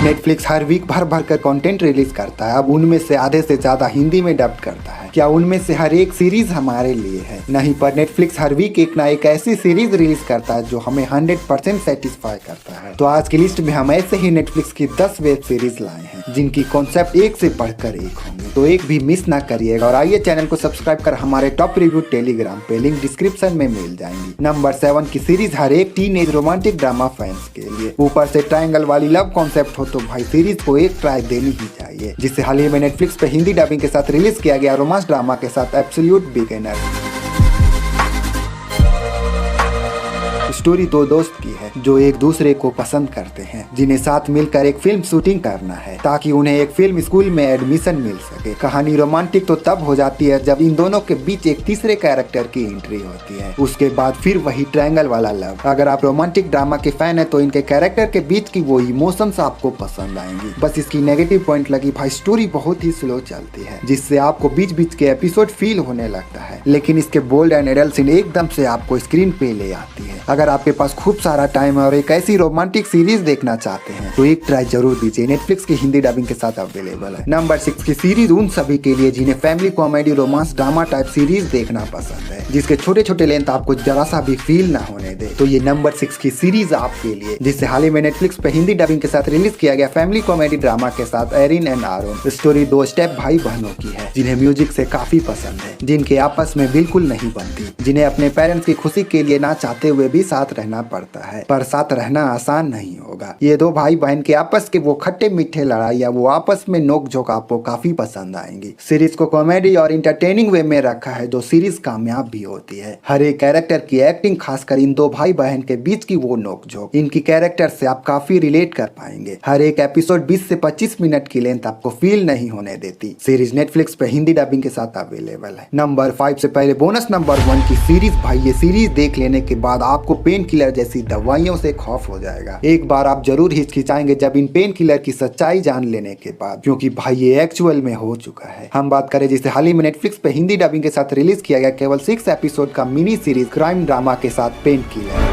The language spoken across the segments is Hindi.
नेटफ्लिक्स हर वीक भर भर कर कंटेंट रिलीज करता है। अब उनमें से आधे से ज्यादा हिंदी में डब करता है। क्या उनमें से हर एक सीरीज हमारे लिए है? नहीं, पर नेटफ्लिक्स हर वीक एक ना एक ऐसी सीरीज रिलीज करता है जो हमें 100% सेटिस्फाई करता है। तो आज की लिस्ट में हम ऐसे ही नेटफ्लिक्स की 10 वेब सीरीज लाए हैं जिनकी कॉन्सेप्ट एक से बढ़कर एक होंगे, तो एक भी मिस ना करिएगा। और आइए चैनल को सब्सक्राइब कर हमारे टॉप रिव्यू टेलीग्राम पे, लिंक डिस्क्रिप्शन में मिल जाएंगी। नंबर 7 की सीरीज हर एक टीनेज रोमांटिक ड्रामा फैंस के लिए। ऊपर से ट्रायंगल वाली लव कॉन्सेप्ट हो तो भाई सीरीज को एक ट्राई देनी ही चाहिए, जिसे हाल ही में नेटफ्लिक्स पे हिंदी डबिंग के साथ रिलीज किया गया रोमांस ड्रामा के साथ एब्सोल्यूट बिगिनर। स्टोरी दो दोस्त की है जो एक दूसरे को पसंद करते हैं, जिन्हें साथ मिलकर एक फिल्म शूटिंग करना है ताकि उन्हें एक फिल्म स्कूल में एडमिशन मिल सके। कहानी रोमांटिक तो तब हो जाती है जब इन दोनों के बीच एक तीसरे कैरेक्टर की एंट्री होती है। उसके बाद फिर वही ट्रायंगल वाला लव। अगर आप रोमांटिक ड्रामा के फैन है तो इनके कैरेक्टर के बीच की वो इमोशंस आपको पसंद आएंगी। बस इसकी नेगेटिव पॉइंट लगी भाई स्टोरी बहुत ही स्लो चलती है, जिससे आपको बीच बीच के एपिसोड फील होने लगता है, लेकिन इसके बोल्ड एंड एडल्ट सीन एकदम से आपको स्क्रीन पे ले आती है। अगर आपके पास खूब सारा टाइम है और एक ऐसी रोमांटिक सीरीज देखना चाहते हैं तो एक ट्राई जरूर दीजिए। नेटफ्लिक्स की हिंदी डबिंग के साथ अवेलेबल है। नंबर 6 की सीरीज उन सभी के लिए जिन्हें family comedy romance drama type series देखना पसंद है, जिसके छोटे छोटे लेंथ आपको जरा सा भी फील ना होने दे, तो ये नंबर 6 की सीरीज आपके लिए, जिसे हाल ही में नेटफ्लिक्स पे हिंदी डबिंग के साथ रिलीज किया गया फैमिली कॉमेडी ड्रामा के साथ Erin and Aaron. Story 2 step भाई बहनों की है जिन्हें म्यूजिक से काफी पसंद है, जिनके आपस में बिल्कुल नहीं बनती, जिन्हें अपने पेरेंट्स की खुशी के लिए ना चाहते हुए भी साथ रहना पड़ता है, पर साथ रहना आसान नहीं होगा। ये दो भाई बहन के आपस के वो खट्टे मीठे लड़ाई या वो आपस में नोक झोंक आपको काफी पसंद आएंगी। सीरीज को कॉमेडी और इंटरटेनिंग वे में रखा है जो सीरीज कामयाब भी होती है। हर एक कैरेक्टर की एक्टिंग, खासकर इन दो भाई बहन के बीच की वो नोक झोंक, इनकी कैरेक्टर से आप काफी रिलेट कर पाएंगे। हर एक एपिसोड 20 से 25 मिनट की लेंथ आपको फील नहीं होने देती। सीरीज नेटफ्लिक्स पे हिंदी डबिंग के साथ अवेलेबल है। नंबर 5 से पहले बोनस नंबर 1 की सीरीज। भाई ये सीरीज देख लेने के बाद आपको पेन किलर जैसी दवाइयों से खौफ हो जाएगा। एक बार आप जरूर हिचकिचाएंगे जब इन पेन किलर की सच्चाई जान लेने के बाद, क्योंकि भाई ये एक्चुअल में हो चुका है। हम बात करें जिसे हाल ही में नेटफ्लिक्स पे हिंदी डबिंग के साथ रिलीज किया गया केवल 6 एपिसोड का मिनी सीरीज क्राइम ड्रामा के साथ पेन किलर।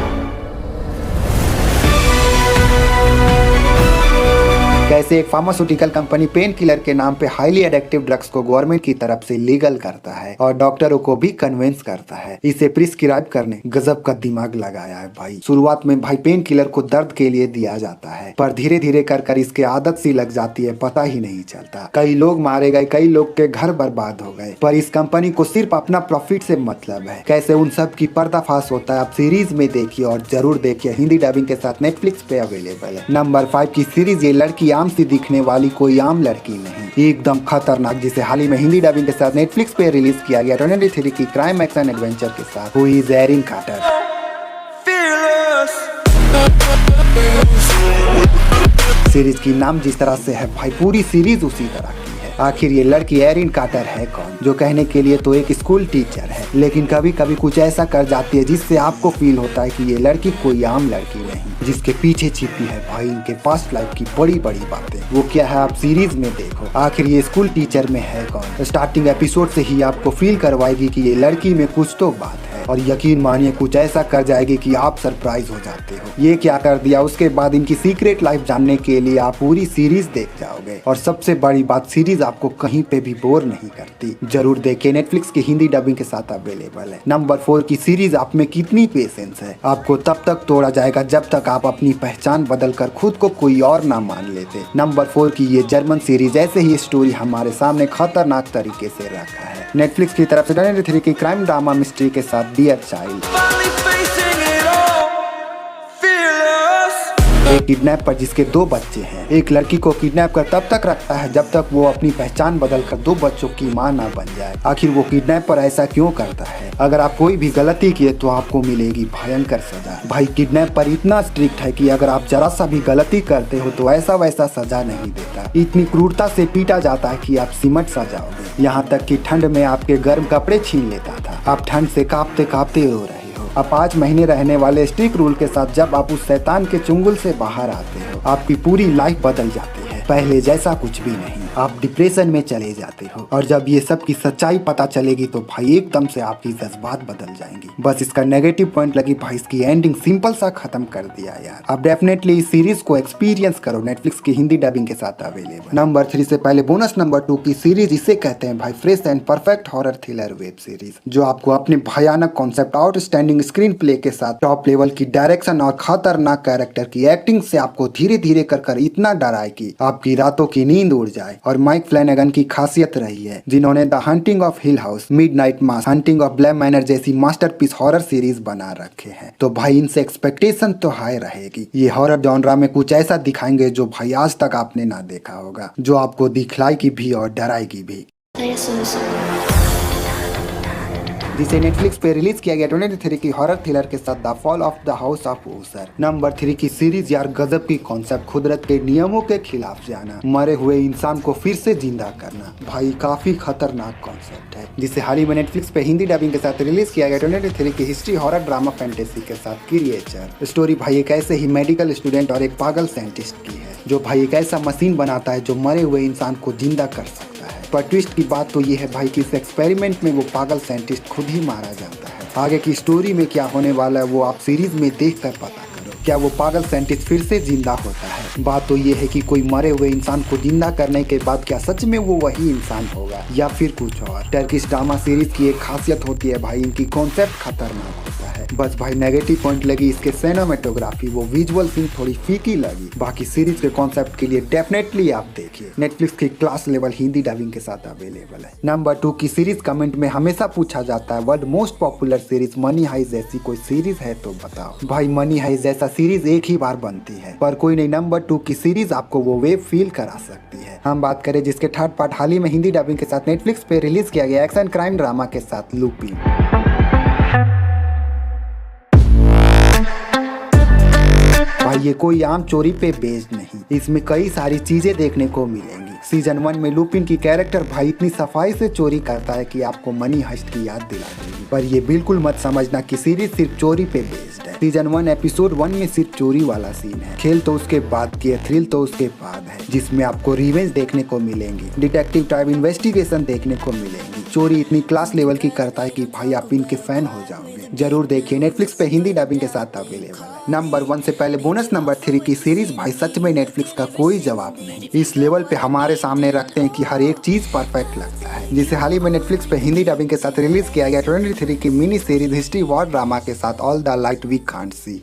कैसे एक फार्मास्यूटिकल कंपनी पेन किलर के नाम पे हाईली एडिक्टिव ड्रग्स को गवर्नमेंट की तरफ से लीगल करता है और डॉक्टरों को भी कन्विंस करता है इसे प्रिस्क्राइब करने। गजब का दिमाग लगाया है भाई। शुरुआत में भाई पेन किलर को दर्द के लिए दिया जाता है, पर धीरे धीरे कर कर इसके आदत सी लग जाती है, पता ही नहीं चलता। कई लोग मारे गए, कई लोग के घर बर्बाद हो गए, पर इस कंपनी को सिर्फ अपना प्रॉफिट से मतलब है। कैसे उन सब की पर्दाफाश होता है आप सीरीज में देखिए, और जरूर देखिए, हिंदी डबिंग के साथ नेटफ्लिक्स पे अवेलेबल है। नंबर 5 की सीरीज ये लड़की आम सी दिखने वाली कोई आम लड़की नहीं, एकदम खतरनाक, जिसे हाल ही में हिंदी डबिंग के साथ नेटफ्लिक्स पे रिलीज किया गया 23 की क्राइम एक्शन एडवेंचर के साथ who is Erin Carter. Series की नाम जिस तरह से है भाई पूरी सीरीज उसी तरह की है। आखिर ये लड़की एरिन कार्टर है कौन, जो कहने के लिए तो एक स्कूल टीचर है, लेकिन कभी कभी कुछ ऐसा कर जाती है जिससे आपको फील होता है कि ये लड़की कोई आम लड़की नहीं, जिसके पीछे छिपी है भाई इनके पास्ट लाइफ की बड़ी बड़ी बातें। वो क्या है आप सीरीज में देखो। आखिर ये स्कूल टीचर में है कौन, स्टार्टिंग एपिसोड से ही आपको फील करवाएगी कि ये लड़की में कुछ तो बात है, और यकीन मानिए कुछ ऐसा कर जाएगी कि आप सरप्राइज हो जाते हो। ये क्या कर दिया। उसके बाद इनकी सीक्रेट लाइफ जानने के लिए आप पूरी सीरीज देख जाओगे, और सबसे बड़ी बात सीरीज आपको कहीं पे भी बोर नहीं करती। जरूर देखिए, नेटफ्लिक्स की हिंदी डबिंग के साथ अवेलेबल है। नंबर 4 की सीरीज आप में कितनी पेशेंस है। आपको तब तक तोड़ा जाएगा जब तक आप अपनी पहचान बदलकर खुद को कोई और ना मान लेते। नंबर 4 की ये जर्मन सीरीज ऐसे ही स्टोरी हमारे सामने खतरनाक तरीके से रखा है। नेटफ्लिक्स की तरफ से 23 की क्राइम ड्रामा मिस्ट्री के साथ डियर चाइल्ड। एक किडनैपर जिसके 2 बच्चे हैं, एक लड़की को किडनैप कर तब तक रखता है जब तक वो अपनी पहचान बदलकर 2 बच्चों की मां ना बन जाए। आखिर वो किडनैपर ऐसा क्यों करता है। अगर आप कोई भी गलती किए तो आपको मिलेगी भयंकर सजा। भाई किडनैपर इतना स्ट्रिक्ट है कि अगर आप जरा सा भी गलती करते हो तो ऐसा वैसा सजा नहीं देता। इतनी क्रूरता से पीटा जाता है कि आप सिमट सा जाओगे। यहाँ तक कि ठंड में आपके गर्म कपड़े छीन लेता था। आप ठंड से कांपते कांपते रो रहे हो। अब 5 महीने रहने वाले स्ट्रिक्ट रूल के साथ जब आप उस शैतान के चुंगल से बाहर आते हो, आपकी पूरी लाइफ बदल जाती है। पहले जैसा कुछ भी नहीं, आप डिप्रेशन में चले जाते हो। और जब ये सब की सच्चाई पता चलेगी तो भाई एकदम से आपकी जज्बात बदल जाएंगी। बस इसका नेगेटिव पॉइंट लगी भाई इसकी एंडिंग सिंपल सा खत्म कर दिया यार। आप डेफिनेटली इस सीरीज को एक्सपीरियंस करो, नेटफ्लिक्स की हिंदी डबिंग के साथ अवेलेबल। नंबर 3 से पहले बोनस नंबर 2 की सीरीज, इसे कहते हैं भाई fresh and perfect horror thriller web series, जो आपको अपने भयानक कॉन्सेप्ट, आउटस्टैंडिंग स्क्रीन प्ले के साथ टॉप लेवल की डायरेक्शन और खतरनाक कैरेक्टर की एक्टिंग से आपको धीरे धीरे कर इतना डराए कि आपकी रातों की नींद उड़ जाए। और माइक फ्लैनेगन की खासियत रही है, जिन्होंने the hunting of hill house, midnight mass, hunting of black manner जैसी मास्टरपीस हॉरर सीरीज बना रखे हैं, तो भाई इनसे एक्सपेक्टेशन तो हाई रहेगी। ये हॉरर जॉनरा में कुछ ऐसा दिखाएंगे जो भाई आज तक आपने ना देखा होगा, जो आपको दिखलाएगी भी और डराएगी भी। जिसे नेटफ्लिक्स पे रिलीज किया गया 2023 की हॉरर थ्रिलर के साथ the fall of the house of ऊसर। नंबर 3 की सीरीज यार गजब की कॉन्सेप्ट, कुदरत के नियमों के खिलाफ जाना, मरे हुए इंसान को फिर से जिंदा करना, भाई काफी खतरनाक कॉन्सेप्ट है। जिसे हाल ही में नेटफ्लिक्स पे हिंदी डबिंग के साथ रिलीज किया गया 2023 की हिस्ट्री हॉरर ड्रामा फैंटेसी के साथ क्रिएचर। स्टोरी भाई एक ऐसे ही मेडिकल स्टूडेंट और एक पागल साइंटिस्ट की है, जो भाई एक ऐसा मशीन बनाता है जो मरे हुए इंसान को जिंदा कर सकता है। पर ट्विस्ट की बात तो ये है भाई कि इस एक्सपेरिमेंट में वो पागल साइंटिस्ट खुद ही मारा जाता है। आगे की स्टोरी में क्या होने वाला है वो आप सीरीज में देखकर पता करो। क्या वो पागल साइंटिस्ट फिर से जिंदा होता है? बात तो ये है कि कोई मरे हुए इंसान को जिंदा करने के बाद क्या सच में वो वही इंसान होगा या फिर कुछ और? टर्किश ड्रामा सीरीज की एक खासियत होती है भाई, इनकी कॉन्सेप्ट खतरनाक होता है। बस भाई नेगेटिव पॉइंट लगी इसके सिनेमेटोग्राफी, वो विजुअल सीन थोड़ी फीकी लगी। बाकी सीरीज के कॉन्सेप्ट के लिए डेफिनेटली आप देखिए, नेटफ्लिक्स की क्लास लेवल हिंदी डबिंग के साथ अवेलेबल है। नंबर 2 की सीरीज, कमेंट में हमेशा पूछा जाता है world most popular series money heist जैसी कोई सीरीज है तो बताओ। भाई मनी हाइस्ट जैसा सीरीज एक ही बार बनती है, पर कोई नहीं, नंबर 2 की सीरीज आपको वो वेब फील करा सकती है। हम बात करें जिसके थर्ड पार्ट हाल ही में हिंदी डबिंग के साथ नेटफ्लिक्स पे रिलीज किया गया एक्शन क्राइम ड्रामा के साथ लूपिंग। भाई ये कोई आम चोरी पे बेस्ड नहीं, इसमें कई सारी चीजें देखने को मिलेंगी। सीजन 1 में लुपिन की कैरेक्टर भाई इतनी सफाई से चोरी करता है कि आपको मनी हाइस्ट की याद दिला देगी। पर ये बिल्कुल मत समझना कि सीरीज सिर्फ चोरी पे बेस्ड है। सीजन 1 एपिसोड 1 में सिर्फ चोरी वाला सीन है, खेल तो उसके बाद की है, थ्रिल तो उसके बाद है, जिसमें आपको रिवेंज देखने को मिलेंगी, डिटेक्टिव टाइप इन्वेस्टिगेशन देखने को मिलेंगी। चोरी इतनी क्लास लेवल की करता है कि भाई आप इनके फैन हो जाओगे। जरूर देखिए, नेटफ्लिक्स पे हिंदी डबिंग के साथ अवेलेबल है। नंबर 1 से पहले बोनस नंबर 3 की सीरीज, भाई सच में नेटफ्लिक्स का कोई जवाब नहीं। इस लेवल पे हमारे सामने रखते हैं कि हर एक चीज परफेक्ट लगता है। जिसे हाल ही में नेटफ्लिक्स पे हिंदी डबिंग के साथ रिलीज किया गया 2023 की mini series history war drama के साथ all the light we can't see.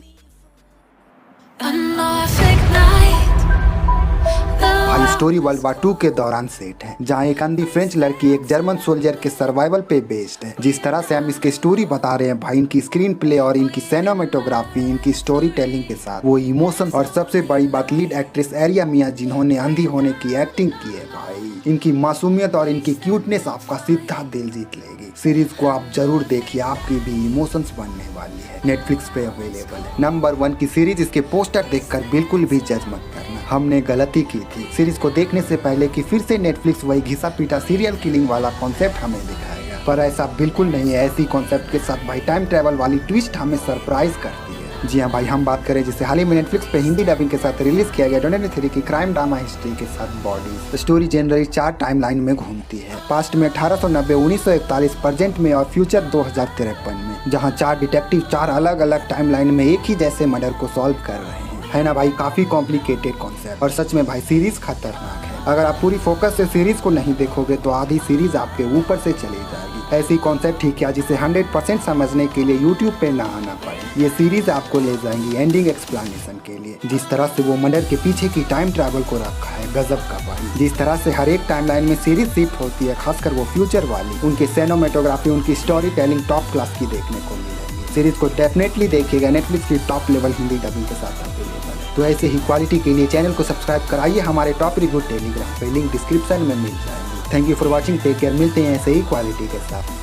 भाई स्टोरी वर्ल्ड वार 2 के दौरान सेट है, जहाँ एक अंधी फ्रेंच लड़की एक जर्मन सोल्जर के सर्वाइवल पे बेस्ड है। जिस तरह से हम इसकी स्टोरी बता रहे हैं भाई, इनकी स्क्रीन प्ले और इनकी सिनेमेटोग्राफी, इनकी स्टोरी टेलिंग के साथ वो इमोशन, और सबसे बड़ी बात लीड एक्ट्रेस एरिया मिया जिन्होंने अंधी होने की एक्टिंग की है भाई, इनकी मासूमियत और इनकी क्यूटनेस आपका सीधा दिल जीत लेगी। सीरीज को आप जरूर देखिए, आपकी भी इमोशंस बनने वाली है। नेटफ्लिक्स पे अवेलेबल है। नंबर 1 की सीरीज, इसके पोस्टर देखकर बिल्कुल भी जज मत करना, हमने गलती की थी। सीरीज को देखने से पहले कि फिर से नेटफ्लिक्स वही घिसा पीटा सीरियल किलिंग वाला कॉन्सेप्ट हमें दिखाएगा, पर ऐसा बिल्कुल नहीं है। ऐसी कॉन्सेप्ट के साथ भाई टाइम ट्रेवल वाली ट्विस्ट हमें सरप्राइज करती है। जी हाँ भाई, हम बात करें जिसे हाल ही में नेटफ्लिक्स पे हिंदी डबिंग के साथ रिलीज किया गया 2023 की क्राइम ड्रामा हिस्ट्री के साथ बॉडीज। स्टोरी जनरली 4 टाइमलाइन में घूमती है, पास्ट में 1890, 1941, प्रेजेंट में और फ्यूचर 2053 में, जहाँ 4 डिटेक्टिव 4 अलग अलग टाइमलाइन में एक ही जैसे मर्डर को सॉल्व कर रहे हैं। है ना भाई, काफी कॉम्प्लिकेटेड कॉन्सेप्ट, और सच में भाई सीरीज खतरनाक है। अगर आप पूरी फोकस से सीरीज को नहीं देखोगे तो आधी सीरीज आपके ऊपर से चली जाएगी। ऐसी कॉन्सेप्ट ही क्या जिसे 100% समझने के लिए यूट्यूब पे ना आना पड़े। ये सीरीज आपको ले जाएंगी एंडिंग एक्सप्लेनेशन के लिए। जिस तरह से वो मर्डर के पीछे की टाइम ट्रैवल को रखा है, गजब का भाई। जिस तरह से हर एक टाइमलाइन में सीरीज शिफ्ट होती है, खासकर वो फ्यूचर वाली, उनकी सिनेमेटोग्राफी, उनकी स्टोरी टेलिंग टॉप क्लास की देखने को मिलेगी। सीरीज को डेफिनेटली देखिएगा, नेटफ्लिक्स की टॉप लेवल हिंदी डबिंग के साथ अवेलेबल है। तो ऐसे ही क्वालिटी के लिए चैनल को सब्सक्राइब कराइए। हमारे टॉप रिव्यू टेलीग्राम पे लिंक डिस्क्रिप्शन में मिल जाएगी। Thank you for watching, take care, मिलते हैं ऐसे ही क्वालिटी के साथ।